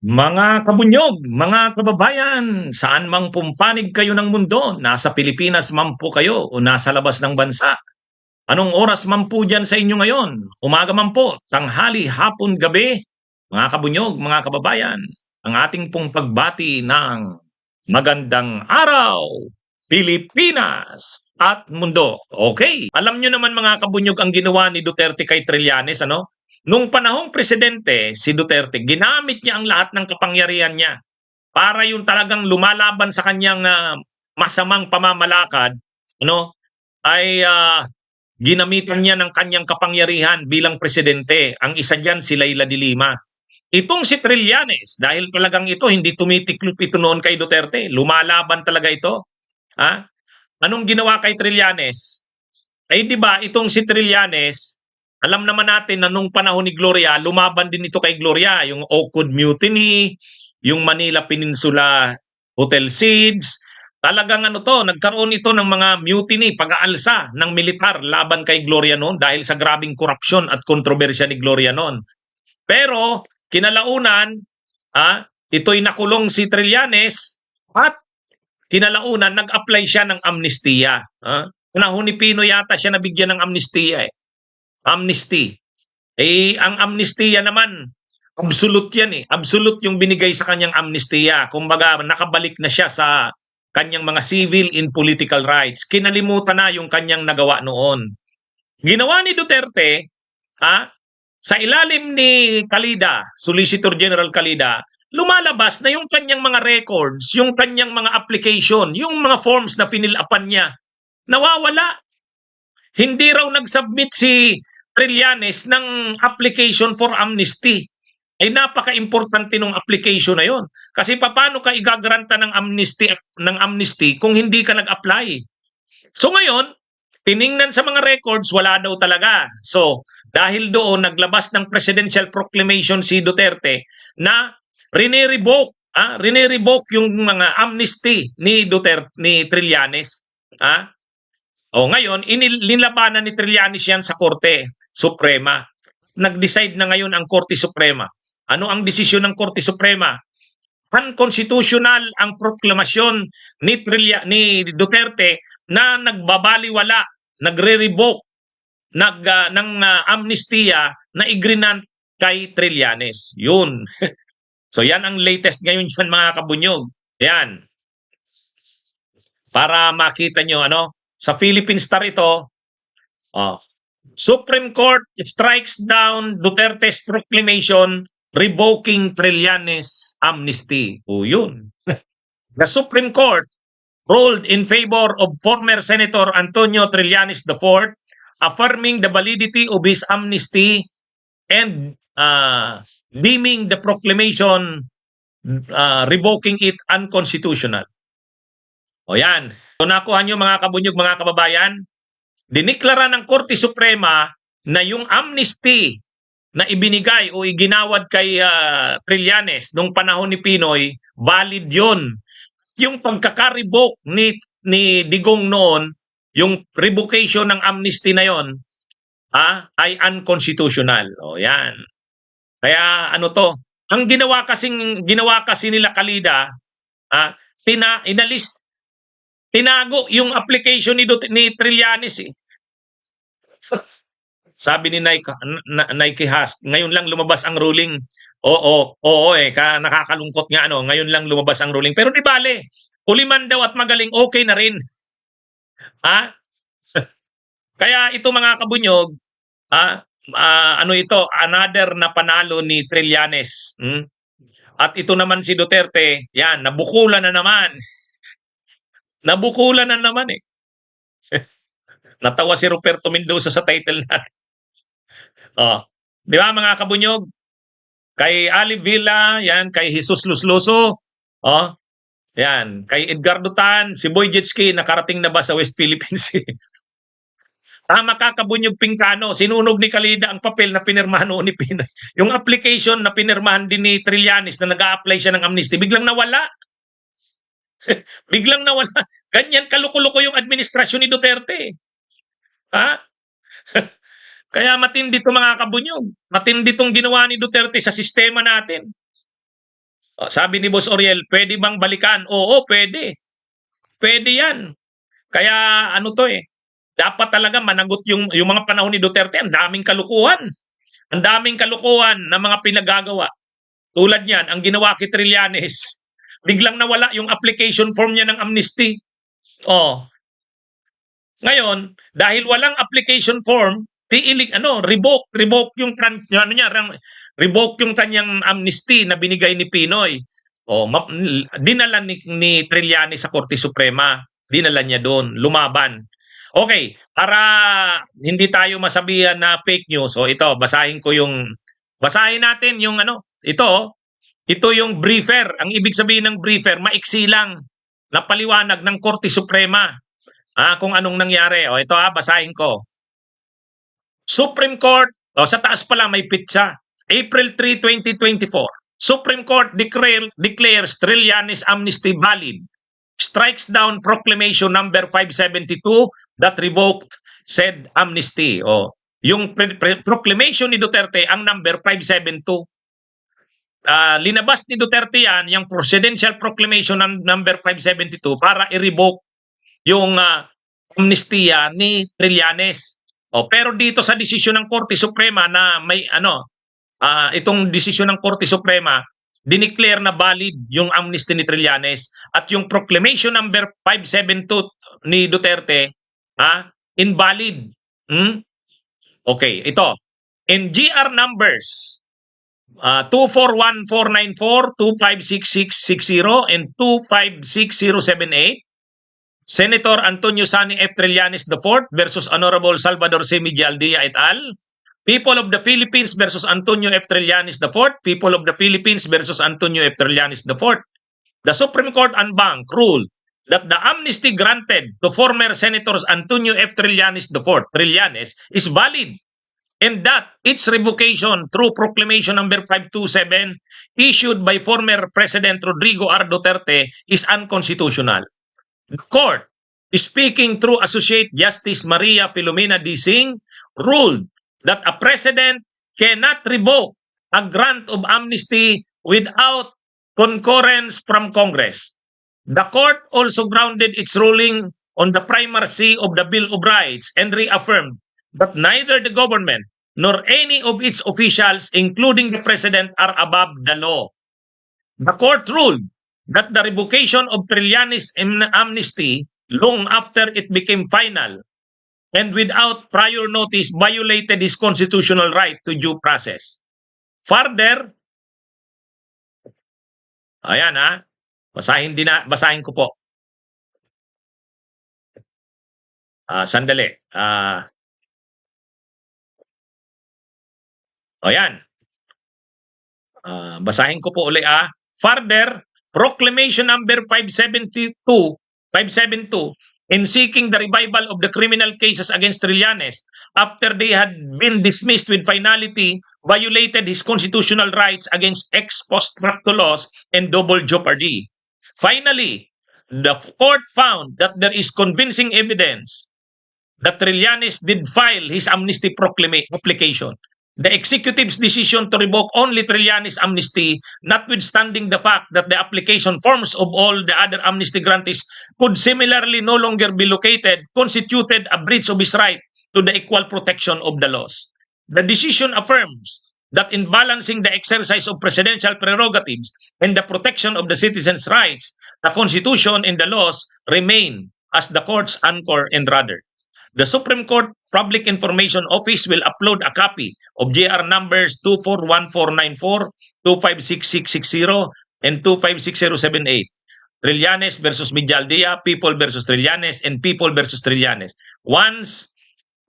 Mga kabunyog, mga kababayan, saan mang pumpanig kayo ng mundo, nasa Pilipinas man po kayo o nasa labas ng bansa. Anong oras man po dyan sa inyo ngayon? Umaga man po, tanghali, hapon, gabi. Mga kabunyog, mga kababayan, ang ating pong pagbati ng magandang araw, Pilipinas at mundo. Okay, alam nyo naman mga kabunyog ang ginawa ni Duterte kay Trillanes, ano? Nung panahong presidente, si Duterte, ginamit niya ang lahat ng kapangyarihan niya para yung talagang lumalaban sa kanyang masamang pamamalakad, ano, ay ginamitan niya ng kanyang kapangyarihan bilang presidente. Ang isa diyan si Leila de Lima. Itong si Trillanes, dahil talagang ito, hindi tumitiklop ito noon kay Duterte. Lumalaban talaga ito. Ha? Anong ginawa kay Trillanes? Eh di ba itong si Trillanes, alam naman natin na nung panahon ni Gloria, lumaban din ito kay Gloria, yung Oakwood Mutiny, yung Manila Peninsula Hotel Siege. Talagang ano to, nagkaroon ito ng mga mutiny, pag-aalsa ng militar laban kay Gloria noon dahil sa grabing korupsyon at kontrobersya ni Gloria noon. Pero kinalaunan, ito'y nakulong si Trillanes at kinalaunan nag-apply siya ng amnestiya. Panahon ni Pino yata siya nabigyan ng amnestiya eh. Amnesty. Eh, ang amnestiya naman, absolute yan eh. Absolute yung binigay sa kanyang amnestiya. Kumbaga, nakabalik na siya sa kanyang mga civil and political rights. Kinalimutan na yung kanyang nagawa noon. Ginawa ni Duterte, sa ilalim ni Calida, Solicitor General Calida, lumalabas na yung kanyang mga records, yung kanyang mga application, yung mga forms na finilapan niya, nawawala. Hindi raw nag-submit si Trillanes ng application for amnesty. Ay napaka-importante ng application na yon. Kasi paano ka igagranta ng amnesty kung hindi ka nag-apply? So ngayon, tiningnan sa mga records, wala daw talaga. So, dahil doon, naglabas ng presidential proclamation si Duterte na rinirevoke yung mga amnesty ni Duterte, ni Trillanes. O ngayon, inilabanan ni Trillanes yan sa Korte Suprema. Nag-decide na ngayon ang Korte Suprema. Ano ang desisyon ng Korte Suprema? Unconstitutional ang proklamasyon ni Duterte na nagbabaliwala, nagre-revoke ng amnestiya na igrinant kay Trillanes. Yun. So yan ang latest ngayon yan mga kabunyog. Yan. Para makita nyo, sa Philippine Star ito, Supreme Court strikes down Duterte's proclamation revoking Trillanes amnesty. O yun. The Supreme Court ruled in favor of former Senator Antonio Trillanes IV, affirming the validity of his amnesty and deeming the proclamation revoking it unconstitutional. O yan. So nakuha nyo mga kabunyog, mga kababayan, diniklara ng Korte Suprema na yung amnesty na ibinigay o iginawad kay Trillanes nung panahon ni Pinoy, valid yun. Yung pagkaka-revoke ni Digong noon, yung revocation ng amnesty na yon, ay unconstitutional. O yan. Kaya ano to, ang ginawa kasi nila Calida, tinago yung application ni Trillanes eh. Sabi ni Nike Haas, ngayon lang lumabas ang ruling. Oo eh, nakakalungkot nga ngayon lang lumabas ang ruling. Pero di bale, uliman daw at magaling, okay na rin. Kaya ito mga kabunyog, ano ito, another na panalo ni Trillanes. At ito naman si Duterte, yan, nabukulan na naman. Nabukulan na naman eh. Natawa si Roberto Mendoza sa title natin. Di ba mga kabunyog? Kay Ali Villa, yan, kay Jesus Lusloso, yan, kay Edgardo Tan, si Boy Jetski, nakarating na ba sa West Philippines? Tama ka, Kabunyog Pingkano, sinunog ni Calida ang papel na pinirmahan noon ni Pinoy. Yung application na pinirmahan din ni Trillanes na nag-a-apply siya ng amnesty, biglang nawala. Biglang nawala. Ganyan kaluko-luko yung administrasyon ni Duterte. Kaya matindi ito mga kabunyog. Matindi itong ginawa ni Duterte sa sistema natin. Sabi ni Boss Oriel, pwede bang balikan? Oo, pwede. Pwede yan. Kaya ano to eh, dapat talaga managot yung mga panahon ni Duterte, ang daming kalukuhan. Ang daming kalukuhan na mga pinagagawa. Tulad niyan, ang ginawa kay Trillanes, biglang nawala yung application form niya ng amnesty. Oh, ngayon, dahil walang application form, revoke yung revoke yung kanyang amnesty na binigay ni Pinoy. Dinala ni Trillanes sa Korte Suprema. Dinala niya doon, lumaban. Okay, para hindi tayo masabihan na fake news, ito, basahin natin yung ito yung briefer. Ang ibig sabihin ng briefer, maiksi lang na paliwanag ng Korte Suprema. Kung anong nangyari. Ito basahin ko. Supreme Court, sa taas pala may pitsa. April 3, 2024. Supreme Court declares Trillanes amnesty valid. Strikes down proclamation number 572 that revoked said amnesty. Yung proclamation ni Duterte ang number 572. Linabas ni Duterte yan, yung presidential proclamation number 572 para i-revoke yung amnestiya ni Trillanes. Pero dito sa desisyon ng Korte Suprema na may itong desisyon ng Korte Suprema, dineclare na valid yung amnesty ni Trillanes at yung proclamation number 572 ni Duterte invalid. Okay, ito. In GR numbers 241-494, 256660 and 256078, Senator Antonio Sani F. Trillanes IV versus Honorable Salvador C. Medialdea et al. People of the Philippines versus Antonio F. Trillanes IV. People of the Philippines versus Antonio F. Trillanes IV. The Supreme Court en banc ruled that the amnesty granted to former Senators Antonio F. Trillanes IV is valid and that its revocation through proclamation number 527 issued by former President Rodrigo R. Duterte is unconstitutional. The court, speaking through Associate Justice Maria Filomena D. Singh, ruled that a president cannot revoke a grant of amnesty without concurrence from Congress. The court also grounded its ruling on the primacy of the Bill of Rights and reaffirmed that neither the government nor any of its officials, including the president, are above the law. The court ruled that the revocation of Trillanes' amnesty long after it became final and without prior notice violated his constitutional right to due process. Further, ayan basahin ko po. Sandali. Ayan. Basahin ko po uli Further, Proclamation number 572 in seeking the revival of the criminal cases against Trillanes after they had been dismissed with finality violated his constitutional rights against ex post facto laws and double jeopardy. Finally, the court found that there is convincing evidence that Trillanes did file his amnesty application. The executive's decision to revoke only Trillanes' amnesty, notwithstanding the fact that the application forms of all the other amnesty grantees could similarly no longer be located, constituted a breach of his right to the equal protection of the laws. The decision affirms that in balancing the exercise of presidential prerogatives and the protection of the citizens' rights, the Constitution and the laws remain as the court's anchor and rudder. The Supreme Court Public Information Office will upload a copy of GR numbers 241-494, 256660, and 256078. Trillanes versus Medialdea, People versus Trillanes, and People versus Trillanes. Once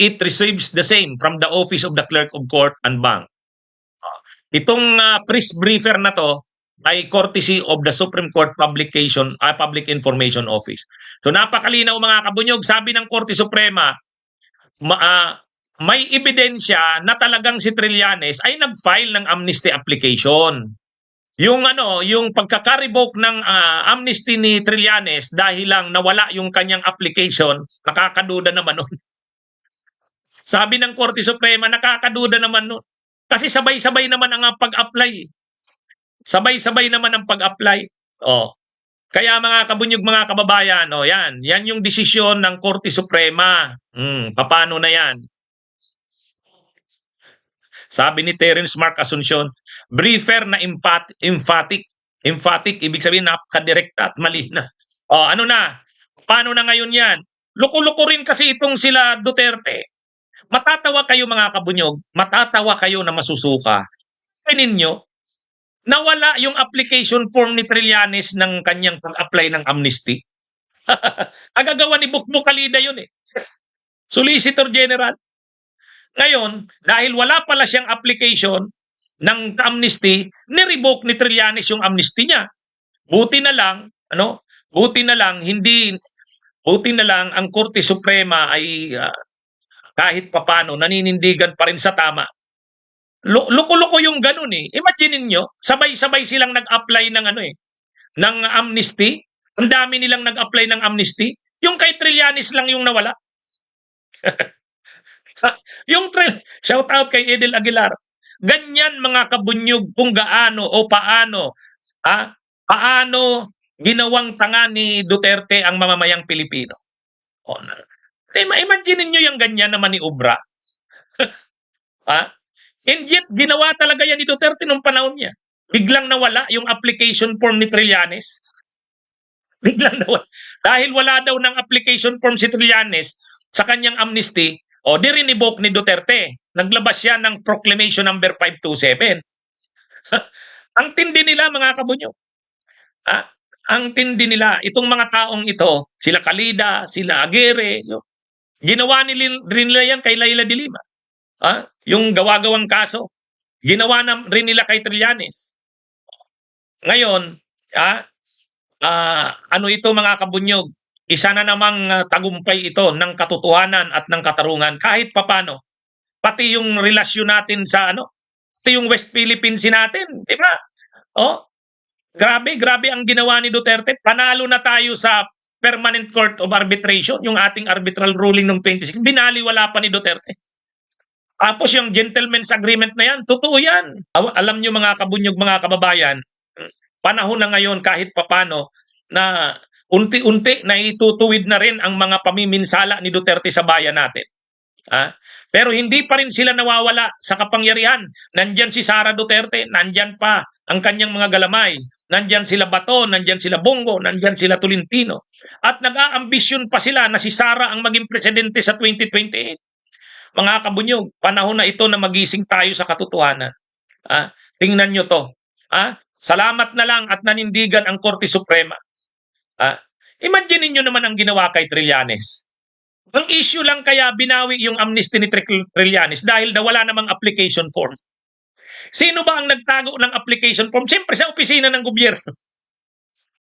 it receives the same from the Office of the Clerk of Court en banc. Itong press briefer na to ay courtesy of the Supreme Court Public Information Office. So napakalinaw mga kabunyog, sabi ng Korte Suprema, may ebidensya na talagang si Trillanes ay nag-file ng amnesty application. Yung pagkaka-revoke ng amnesty ni Trillanes dahil lang nawala yung kanyang application, nakakaduda naman nun. Sabi ng Korte Suprema, nakakaduda naman nun. Kasi sabay-sabay naman ang pag-apply. Sabay-sabay naman ang pag-apply. Oh. Kaya mga kabunyog, mga kababayan, oh yan, yan yung desisyon ng Korte Suprema. Paano na yan? Sabi ni Terence Mark Asuncion, briefer na emphatic. Emphatic, ibig sabihin napakadirekta at malina. O ano na? Paano na ngayon yan? Loko-loko rin kasi itong sila Duterte. Matatawa kayo mga kabunyog, matatawa kayo na masusuka. Kaya ninyo, nawala yung application form ni Trillanes ng kanyang pag-apply ng amnesty. Agagawa ni Bukbuk Kalida yun eh. Solicitor General. Ngayon, dahil wala pala siyang application ng amnesty, ni-revoke ni Trillanes yung amnesty niya. Buti na lang, Buti na lang ang Korte Suprema ay kahit papano naninindigan pa rin sa tama. Loko-loko yung ganun eh. Imagine niyo, sabay-sabay silang nag-apply ng ng amnesty. Ang dami nilang nag-apply ng amnesty. Yung kay Trillanes lang yung nawala. Shout out kay Edel Aguilar. Ganyan mga kabunyog kung gaano o paano ginawang tanga ni Duterte ang mamamayang Pilipino. Imagine niyo yung ganyan naman ni Obra. And yet, ginawa talaga yan ni Duterte nung panahon niya. Biglang nawala yung application form ni Trillanes. Biglang nawala. Dahil wala daw ng application form si Trillanes sa kanyang amnesty, di-revoke ni Duterte. Naglabas siya ng Proclamation number 527. Ang tindi nila mga kabunyo. Ang tindi nila, itong mga taong ito, sila Kalida, sila Aguirre, ginawa nila yan kay Laila de Lima. Yung gawa-gawang kaso, ginawa na rin nila kay Trillanes. Ngayon, ano ito mga kabunyog? Isa na namang tagumpay ito ng katotohanan at ng katarungan kahit papano. Pati yung relasyon natin sa pati yung West Philippines natin, di ba? Grabe ang ginawa ni Duterte. Panalo na tayo sa Permanent Court of Arbitration, yung ating arbitral ruling ng 26. Binaliwala pa ni Duterte. Tapos yung gentleman's agreement na yan, totoo yan. Alam nyo mga kabunyog, mga kababayan, panahon na ngayon kahit papano na unti-unti na itutuwid na rin ang mga pamiminsala ni Duterte sa bayan natin. Pero hindi pa rin sila nawawala sa kapangyarihan. Nandyan si Sara Duterte, nandyan pa ang kanyang mga galamay. Nandyan sila Bato, nandyan sila Bongo, nandyan sila Tolentino. At nag-aambisyon pa sila na si Sara ang maging presidente sa 2028. Mga kabunyog, panahon na ito na magising tayo sa katotohanan. Tingnan nyo to. Salamat na lang at nanindigan ang Korte Suprema. Imagine niyo naman ang ginawa kay Trillanes. Ang issue lang kaya binawi yung amnesty ni Trillanes dahil wala namang application form. Sino ba ang nagtago ng application form? Siyempre sa opisina ng gobyerno.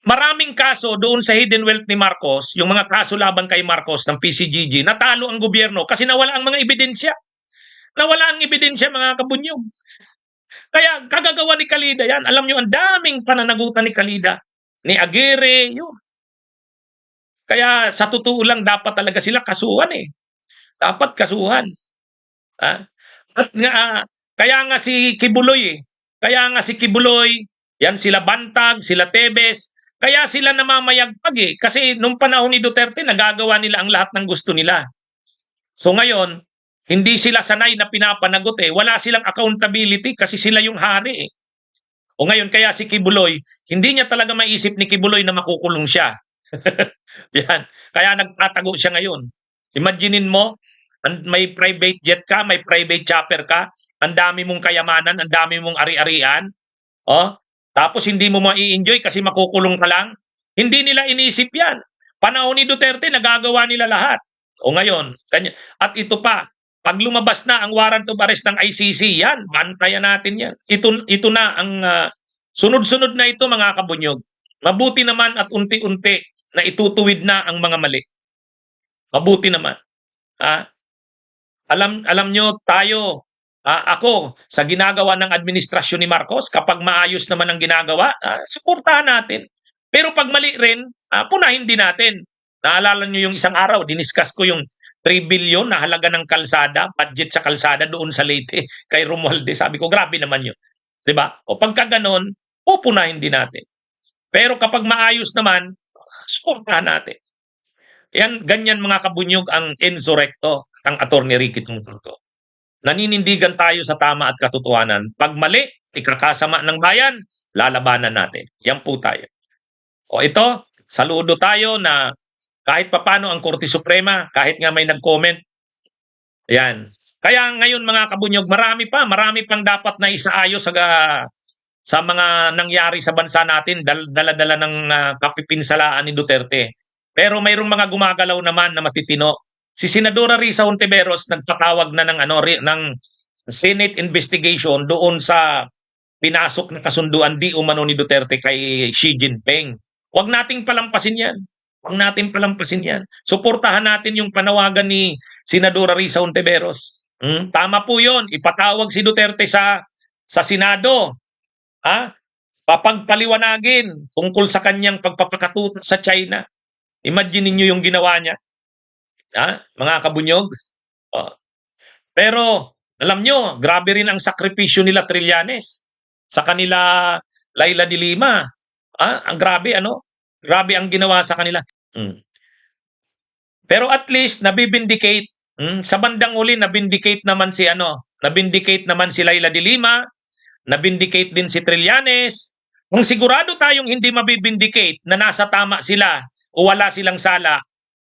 Maraming kaso doon sa hidden wealth ni Marcos, yung mga kaso laban kay Marcos ng PCGG, natalo ang gobyerno kasi nawala ang mga ebidensya. Nawala ang ebidensya mga kabunyog. Kaya kagagawa ni Kalida yan. Alam nyo, ang daming pananagutan ni Kalida, ni Aguirre, yun. Kaya sa totoo lang dapat talaga sila kasuhan eh. Dapat kasuhan. At kaya nga si Kibuloy yan sila Bantag, sila Tebes, kaya sila namamayagpag eh. Kasi nung panahon ni Duterte, nagagawa nila ang lahat ng gusto nila. So ngayon, hindi sila sanay na pinapanagot eh. Wala silang accountability kasi sila yung hari eh. O ngayon, kaya si Kibuloy, hindi niya talaga maisip ni Kibuloy na makukulong siya. Yan. Kaya nagtatago siya ngayon. Imaginein mo, may private jet ka, may private chopper ka, ang dami mong kayamanan, ang dami mong ari-arian, tapos hindi mo mai-enjoy kasi makukulong ka lang. Hindi nila inisip yan. Panahon ni Duterte, nagagawa nila lahat. O ngayon, ganyan. At ito pa, pag lumabas na ang warrant of arrest ng ICC, yan, bantayan natin yan. Ito na ang sunod-sunod na ito mga kabunyog. Mabuti naman at unti-unti na itutuwid na ang mga mali. Mabuti naman. Alam nyo tayo, ako, sa ginagawa ng administrasyon ni Marcos, kapag maayos naman ang ginagawa, suportahan natin. Pero pag mali rin, punahin din natin. Naalala nyo yung isang araw, diniscuss ko yung 3 billion na halaga ng kalsada, budget sa kalsada doon sa Leyte, kay Romualdez. Sabi ko, grabe naman yun. Diba? O pagka ganon, pupunahin din natin. Pero kapag maayos naman, suportahan natin. Yan, ganyan mga kabunyog ang Enzo Recto, ang Attorney Ricky Tungtulco. Naninindigan tayo sa tama at katotohanan. Pag mali, ikakasama ng bayan, lalabanan natin. Yan po tayo. O ito, saludo tayo na kahit papano ang Korte Suprema, kahit nga may nag-comment, yan. Kaya ngayon mga kabunyog, marami pang dapat na isaayos sa mga nangyari sa bansa natin, dala-dala ng kapipinsalaan ni Duterte. Pero mayroong mga gumagalaw naman na matitino. Si Senadora Risa Hontiveros nagpatawag na ng Senate investigation doon sa pinasok na kasunduan di umano ni Duterte kay Xi Jinping. Huwag nating palampasin yan. Huwag natin palampasin yan. Suportahan natin yung panawagan ni Senadora Risa Hontiveros. Tama po yun. Ipatawag si Duterte sa Senado. Papagpaliwanagin tungkol sa kanyang pagpapakatutok sa China. Imagine niyo yung ginawa niya. Mga kabunyog. Pero alam nyo, grabe rin ang sakripisyo nila Trillanes sa kanila Laila de Lima. Ang grabe Grabe ang ginawa sa kanila. Pero at least nabibindicate sa bandang uli nabindicate naman si Laila de Lima, nabindicate din si Trillanes. Kung sigurado tayong hindi mabibindicate na nasa tama sila o wala silang sala,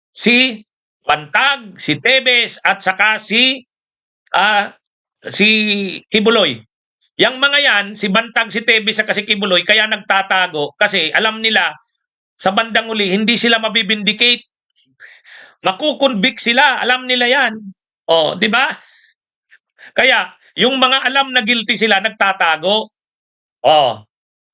si Bantag, si Tebes at saka si Kibuloy. Yang mga yan, si Bantag, si Tebes at si Kibuloy, kaya nagtatago kasi alam nila sa bandang uli, hindi sila mabibindicate. Makukonvict sila. Alam nila yan. Di ba? Kaya, yung mga alam na guilty sila, nagtatago.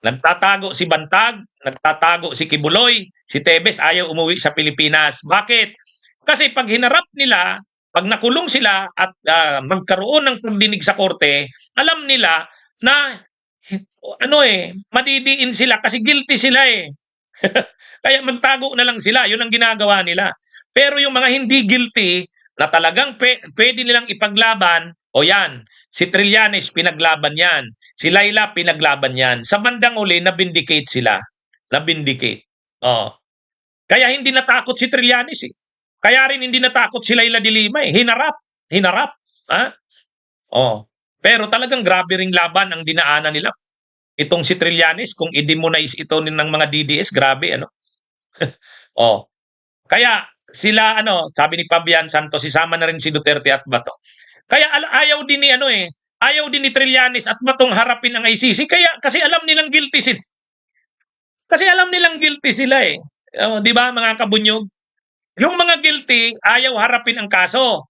Nagtatago si Bantag, nagtatago si Kibuloy, si Tebes ayaw umuwi sa Pilipinas. Bakit? Kasi pag hinarap nila, pag nakulong sila at magkaroon ng pagdinig sa korte, alam nila na madidiin sila kasi guilty sila eh. Kaya magtago na lang sila. Yun ang ginagawa nila. Pero yung mga hindi guilty na talagang pwede nilang ipaglaban, yan, si Trillanes pinaglaban yan. Si Laila pinaglaban yan. Sa bandang uli, nabindicate sila. Nabindicate. Kaya hindi natakot si Trillanes eh. Kaya rin hindi natakot si Laila de Lima eh. Hinarap. Pero talagang grabe ring laban ang dinaanan nila. Itong si Trillanes, kung i-demonize ito ng mga DDS, grabe, Kaya sila, sabi ni Fabian Santos, isama na rin si Duterte at Bato. Kaya ayaw din ni Trillanes at Batong harapin ang ICC, kasi alam nilang guilty sila. Kasi alam nilang guilty sila eh. Di ba mga kabunyog? Yung mga guilty, ayaw harapin ang kaso.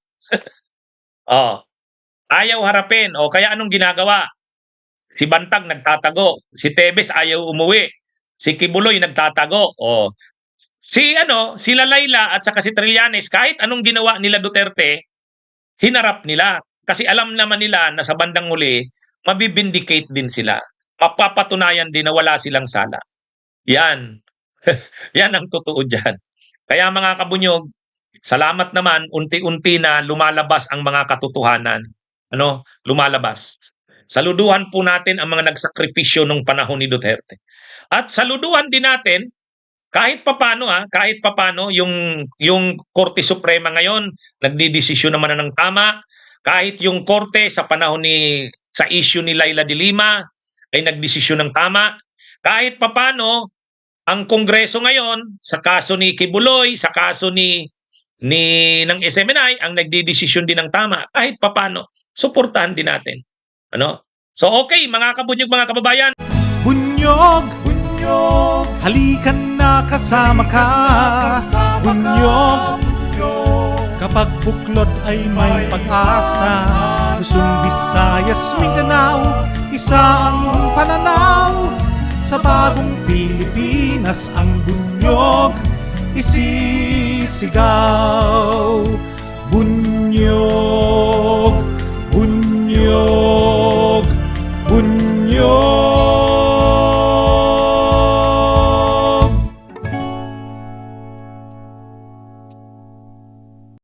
Ayaw harapin. Kaya anong ginagawa? Si Bantag nagtatago, si Tebes ayaw umuwi, si Kibuloy nagtatago. Sila Laila at saka si Trillanes, kahit anong ginawa nila Duterte, hinarap nila. Kasi alam naman nila na sa bandang huli, mabibindicate din sila. Mapapatunayan din na wala silang sala. Yan. Yan ang totoo dyan. Kaya mga kabunyog, salamat naman, unti-unti na lumalabas ang mga katotohanan. Lumalabas. Saluduhan po natin ang mga nagsakripisyo nung panahon ni Duterte. At saluduhan din natin kahit papano yung Korte Suprema ngayon nagdidesisyon naman na ng tama, kahit yung korte sa panahon sa issue ni Laila de Lima ay nagdesisyon ng tama, kahit papano ang Kongreso ngayon sa kaso ni Kibuloy, sa kaso ng SMNI ang nagdidesisyon din ng tama, kahit papano suportahan din natin. So okay, mga kabunyog, mga kababayan. Bunyog, halikan na kasama ka. Bunyog, kapag buklod ay may pag-asa. Luzon, Visayas, Mindanao, isa ang pananaw. Sa bagong Pilipinas ang bunyog isisigaw. Bunyog.